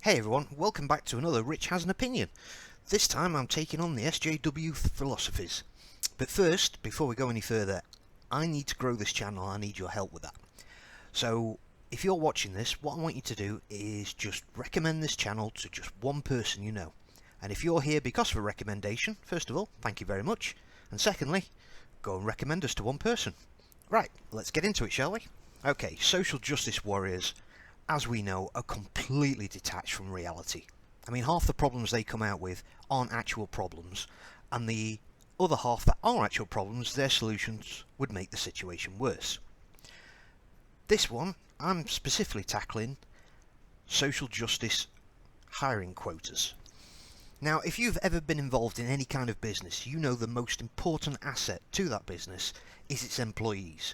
Hey everyone, welcome back to another Rich Has an Opinion. This time I'm taking on the SJW philosophies. But first, before we go any further, I need to grow this channel. I need your help with that. So if you're watching this, what I want you to do is just recommend this channel to just one person you know. And if you're here because of a recommendation, first of all, thank you very much. And secondly, go and recommend us to one person. Right, let's get into it, shall we? Okay, social justice warriors, as we know, are completely detached from reality. I mean, half the problems they come out with aren't actual problems, and the other half that are actual problems, their solutions would make the situation worse. This one, I'm specifically tackling social justice hiring quotas. Now, if you've ever been involved in any kind of business, you know the most important asset to that business is its employees.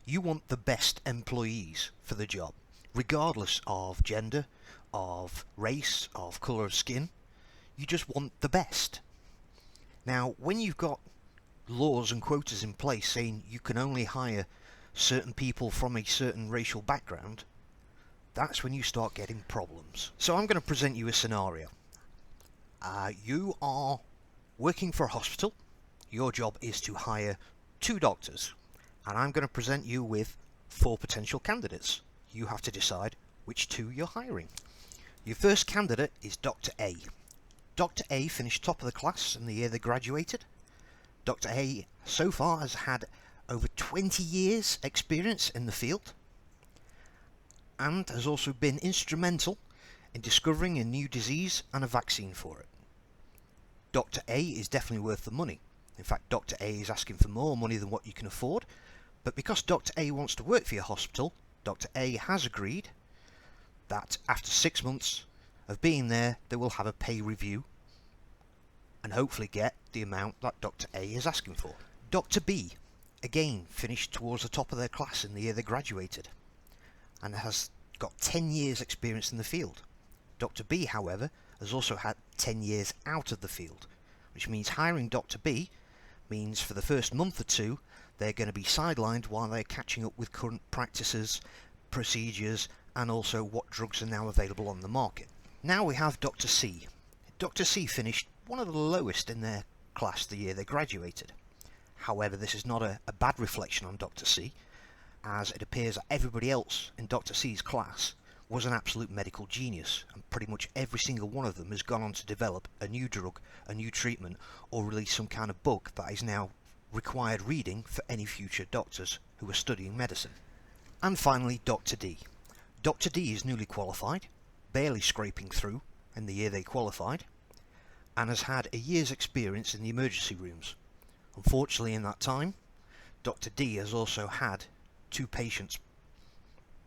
You want the best employees for the job, regardless of gender, of race, of colour of skin. You just want the best. Now, when you've got laws and quotas in place saying you can only hire certain people from a certain racial background, that's when you start getting problems. So I'm going to present you a scenario. You are working for a hospital. Your job is to hire 2 doctors, and I'm going to present you with 4 potential candidates. You have to decide which 2 you're hiring. Your first candidate is Dr. A. Dr. A finished top of the class in the year they graduated. Dr. A so far has had over 20 years experience in the field and has also been instrumental in discovering a new disease and a vaccine for it. Dr. A is definitely worth the money. In fact, Dr. A is asking for more money than what you can afford, but because Dr. A wants to work for your hospital, Dr. A has agreed that after 6 months of being there, they will have a pay review and hopefully get the amount that Dr. A is asking for. Dr. B, again, finished towards the top of their class in the year they graduated and has got 10 years experience in the field. Dr. B, however, has also had 10 years out of the field, which means hiring Dr. B means for the first month or 2 they're going to be sidelined while they're catching up with current practices, procedures, and also what drugs are now available on the market. Now we have Dr. C. Dr. C finished one of the lowest in their class the year they graduated. However, this is not a bad reflection on Dr. C, as it appears that everybody else in Dr. C's class was an absolute medical genius, and pretty much every single one of them has gone on to develop a new drug, a new treatment, or release some kind of book that is now required reading for any future doctors who are studying medicine. And finally, Dr. D. Dr. D is newly qualified, barely scraping through in the year they qualified, and has had a year's experience in the emergency rooms. Unfortunately, in that time, Dr. D has also had 2 patients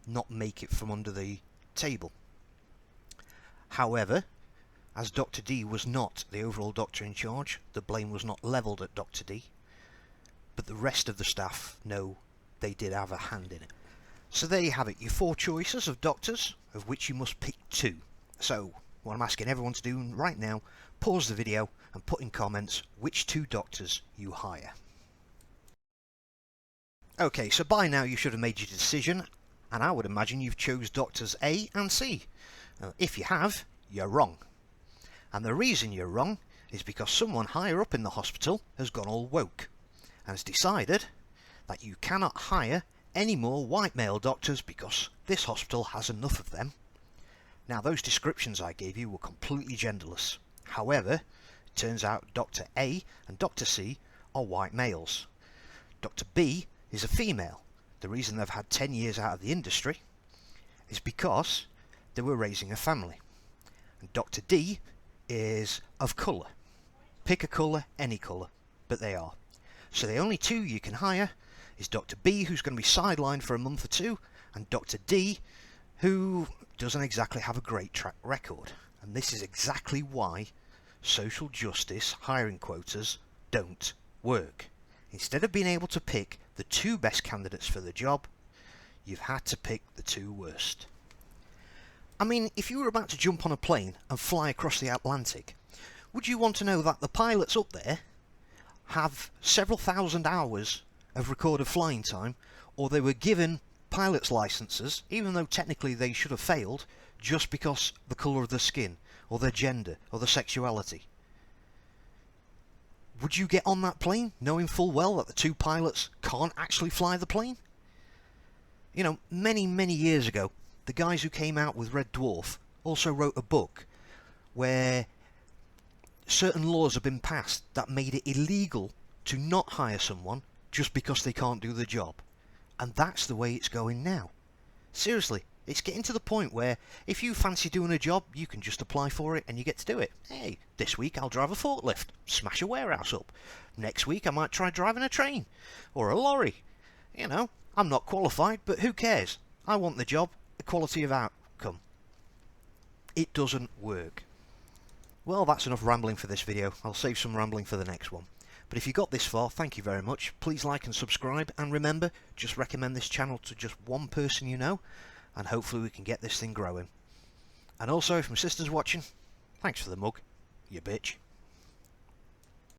not make it from under the table. However, as Dr. D was not the overall doctor in charge, the blame was not levelled at Dr. D, but the rest of the staff know they did have a hand in it. So there you have it, your 4 choices of doctors, of which you must pick 2. So what I'm asking everyone to do right now, pause the video and put in comments which 2 doctors you hire. Okay, so by now you should have made your decision, and I would imagine you've chose doctors A and C. If you have, you're wrong. And the reason you're wrong is because someone higher up in the hospital has gone all woke and has decided that you cannot hire any more white male doctors because this hospital has enough of them. Now, those descriptions I gave you were completely genderless. However, it turns out Dr. A and Dr. C are white males. Dr. B is a female. The reason they've had 10 years out of the industry is because they were raising a family. And Dr. D is of colour. Pick a colour, any colour, but they are. So the only 2 you can hire is Dr. B, who's going to be sidelined for a month or 2, and Dr. D, who doesn't exactly have a great track record. And this is exactly why social justice hiring quotas don't work. Instead of being able to pick the 2 best candidates for the job, you've had to pick the 2 worst. I mean, if you were about to jump on a plane and fly across the Atlantic, would you want to know that the pilots up there have several thousand hours of recorded flying time, or they were given pilot's licenses, even though technically they should have failed, just because the colour of their skin, or their gender, or their sexuality. Would you get on that plane knowing full well that the two pilots can't actually fly the plane? You know, many, many years ago, the guys who came out with Red Dwarf also wrote a book where certain laws have been passed that made it illegal to not hire someone just because they can't do the job. And that's the way it's going now. Seriously, it's getting to the point where if you fancy doing a job, you can just apply for it and you get to do it. Hey, this week I'll drive a forklift, smash a warehouse up. Next week I might try driving a train or a lorry. You know, I'm not qualified, but who cares? I want the job, equality of outcome. It doesn't work. Well, that's enough rambling for this video. I'll save some rambling for the next one. But if you got this far, thank you very much. Please like and subscribe, and remember, just recommend this channel to just one person you know, and hopefully we can get this thing growing. And also, if my sister's watching, thanks for the mug, you bitch.